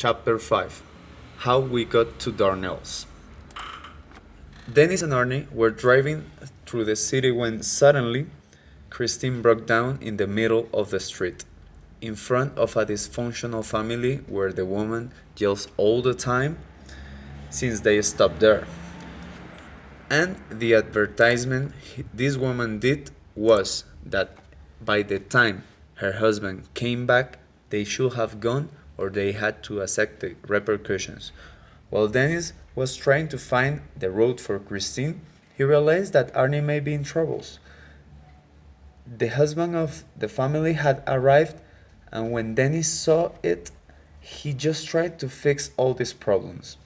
Chapter 5. How We Got to Darnell's. Dennis and Arnie were driving through the city when suddenly Christine broke down in the middle of the street, in front of a dysfunctional family where the woman yells all the time since they stopped there. And the advertisement this woman did was that by the time her husband came back, they should have gone or they had to accept the repercussions. While Dennis was trying to find the road for Christine, he realized that Arnie may be in troubles. The husband of the family had arrived, and when Dennis saw it, he just tried to fix all these problems.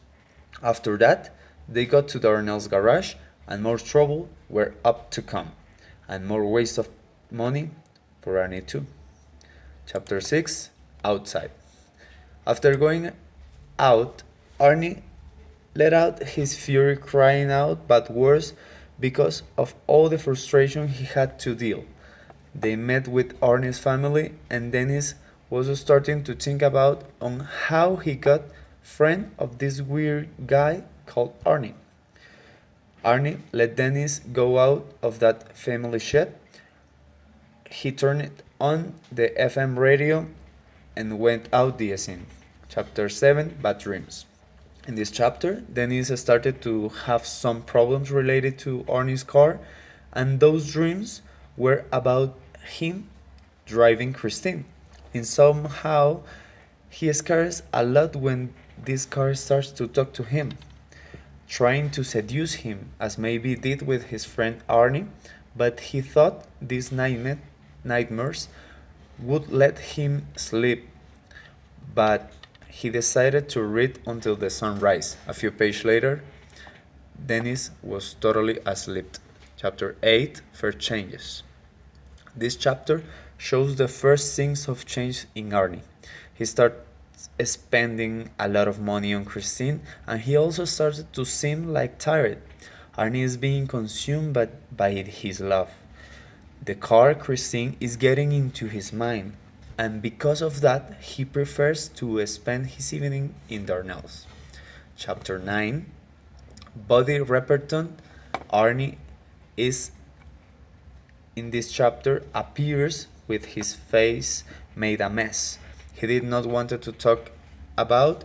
After that, they got to Darnell's garage, and more trouble were up to come, and more waste of money for Arnie too. Chapter 6. Outside. After going out, Arnie let out his fury crying out, but worse, because of all the frustration he had to deal. They met with Arnie's family, and Dennis was starting to think about on how he got friend of this weird guy called Arnie. Arnie let Dennis go out of that family shed. He turned on the FM radio and went out the scene. Chapter 7. Bad Dreams. In this chapter, Dennis started to have some problems related to Arnie's car, and those dreams were about him driving Christine. And somehow, he scares a lot when this car starts to talk to him, trying to seduce him, as maybe did with his friend Arnie, but he thought these nightmares would let him sleep. But he decided to read until the sunrise. A few pages later, Dennis was totally asleep. Chapter 8. First Changes. This chapter shows the first things of change in Arnie. He starts spending a lot of money on Christine, and he also started to seem like tired. Arnie is being consumed by his love. The car Christine is getting into his mind, and because of that, he prefers to spend his evening in Darnell's. Chapter 9. Buddy Repperton. Arnie is in this chapter appears with his face made a mess. He did not want to talk about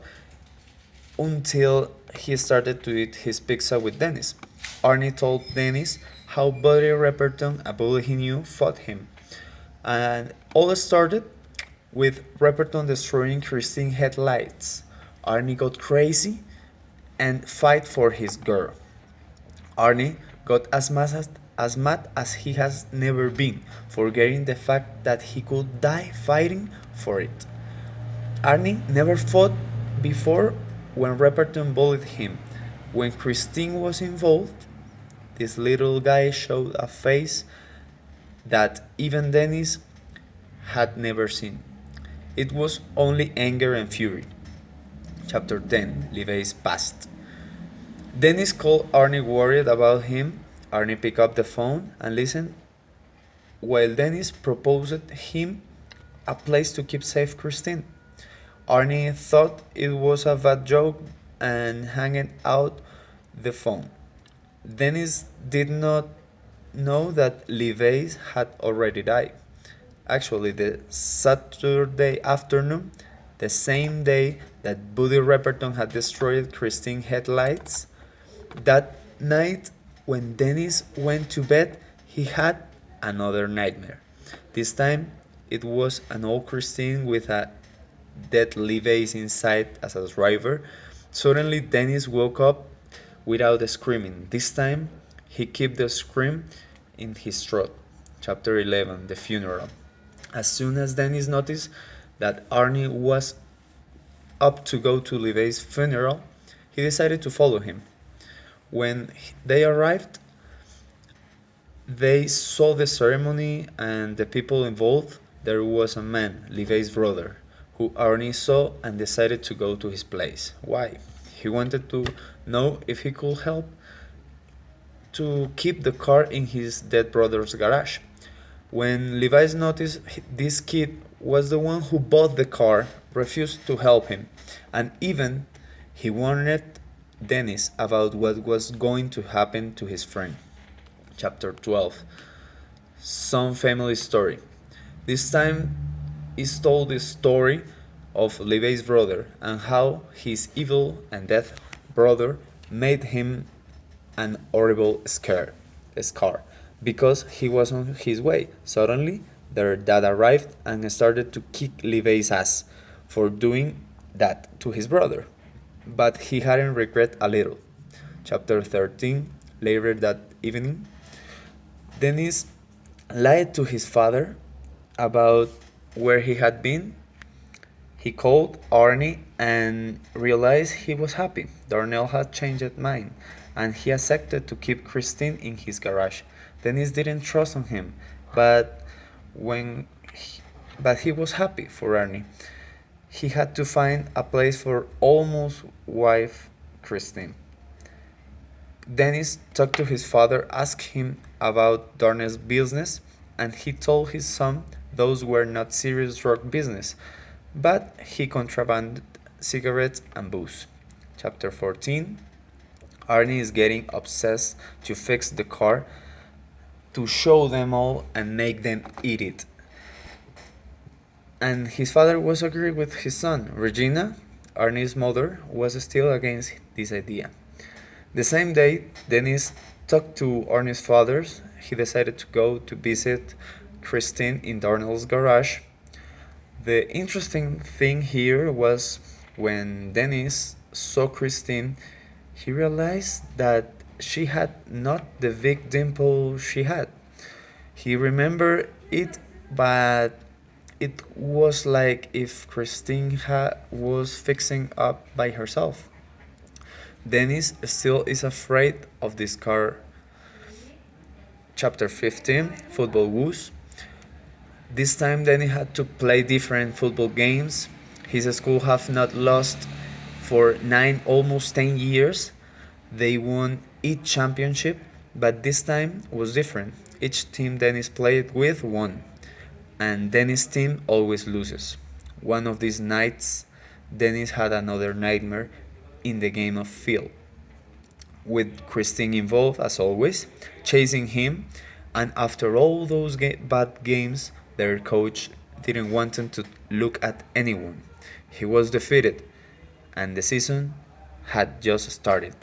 until he started to eat his pizza with Dennis. Arnie told Dennis how Buddy Repperton, a bully he knew, fought him. And all started with Repperton destroying Christine's headlights. Arnie got crazy and fight for his girl. Arnie got as mad as he has never been, forgetting the fact that he could die fighting for it. Arnie never fought before when Repperton bullied him. When Christine was involved, this little guy showed a face that even Dennis had never seen. It was only anger and fury. Chapter 10. Livey's Past. Dennis called Arnie worried about him. Arnie picked up the phone and listened while Dennis proposed him a place to keep safe Christine. Arnie thought it was a bad joke and hanged out the phone. Dennis did not know that Livey had already died. Actually, the Saturday afternoon, the same day that Buddy Repperton had destroyed Christine's headlights, that night when Dennis went to bed, he had another nightmare. This time, it was an old Christine with a dead Livey inside as a driver. Suddenly, Dennis woke up without screaming. This time, he kept the scream in his throat. Chapter 11. The Funeral. As soon as Dennis noticed that Arnie was up to go to Livey's funeral, he decided to follow him. When they arrived, they saw the ceremony and the people involved. There was a man, Livey's brother, who Arnie saw and decided to go to his place. Why? He wanted to know if he could help to keep the car in his dead brother's garage. When Livey noticed this kid was the one who bought the car, refused to help him. And even he warned Dennis about what was going to happen to his friend. Chapter 12. Some family story. This time is told the story of Levi's brother and how his evil and death brother made him an horrible scar because he was on his way. Suddenly, their dad arrived and started to kick Levi's ass for doing that to his brother. But he hadn't regret a little. Chapter 13. Later that evening, Dennis lied to his father about where he had been. He called Arnie and realized he was happy. Darnell had changed his mind, and he accepted to keep Christine in his garage. Dennis didn't trust on him, but when he, but he was happy for Arnie. He had to find a place for almost wife Christine. Dennis talked to his father, asked him about Darnell's business, and he told his son those were not serious drug business, but he contrabanded cigarettes and booze. Chapter 14. Arnie is getting obsessed to fix the car, to show them all and make them eat it. And his father was agree with his son. Regina, Arnie's mother, was still against this idea. The same day, Dennis talked to Arnie's father. He decided to go to visit Christine in Darnell's garage. The interesting thing here was when Dennis saw Christine, he realized that she had not the big dimple she had. He remembered it, but it was like if Christine was fixing up by herself. Dennis still is afraid of this car. Chapter 15. Football woes. This time Dennis had to play different football games. His school have not lost for almost 10 years. They won each championship, but this time was different. Each team Dennis played with won, and Dennis' team always loses. One of these nights, Dennis had another nightmare in the game of field, with Christine involved as always, chasing him, and after all those bad games, their coach didn't want him to look at anyone. He was defeated, and the season had just started.